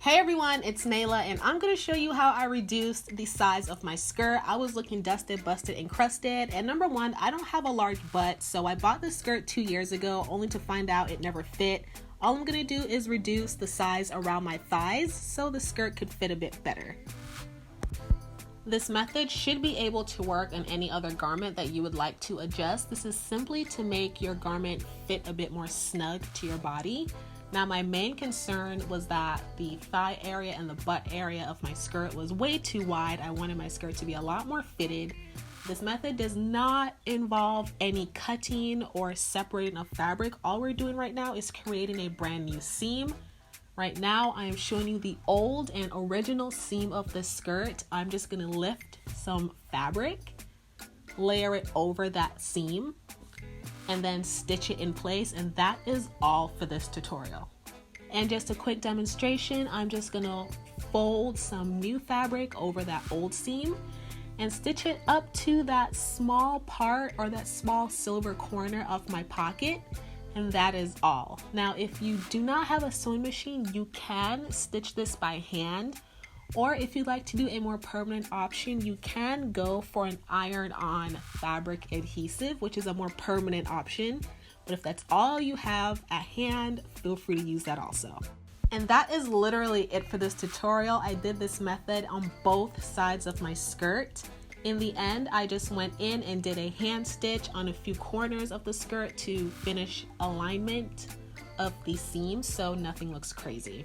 Hey everyone, it's Nailah and I'm going to show you how I reduced the size of my skirt. I was looking dusted, busted, and crusted, and number one, I don't have a large butt, so I bought this skirt 2 years ago only to find out it never fit. All I'm going to do is reduce the size around my thighs so the skirt could fit a bit better. This method should be able to work in any other garment that you would like to adjust. This is simply to make your garment fit a bit more snug to your body. Now, my main concern was that the thigh area and the butt area of my skirt was way too wide. I wanted my skirt to be a lot more fitted. This method does not involve any cutting or separating of fabric. All we're doing right now is creating a brand new seam. Right now, I am showing you the old and original seam of the skirt. I'm just gonna lift some fabric, layer it over that seam, and then stitch it in place, and that is all for this tutorial. And just a quick demonstration, I'm just gonna fold some new fabric over that old seam and stitch it up to that small part or that small silver corner of my pocket, and that is all. Now, if you do not have a sewing machine, you can stitch this by hand, or if you'd like to do a more permanent option, you can go for an iron-on fabric adhesive, which is a more permanent option. But if that's all you have at hand, feel free to use that also. And that is literally it for this tutorial. I did this method on both sides of my skirt. In the end, I just went in and did a hand stitch on a few corners of the skirt to finish alignment of the seams so nothing looks crazy.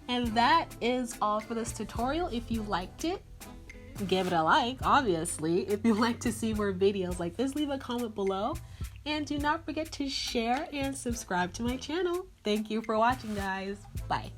And that is all for this tutorial. If you liked it, give it a like, obviously. If you'd like to see more videos like this, leave a comment below. And do not forget to share and subscribe to my channel. Thank you for watching, guys. Bye.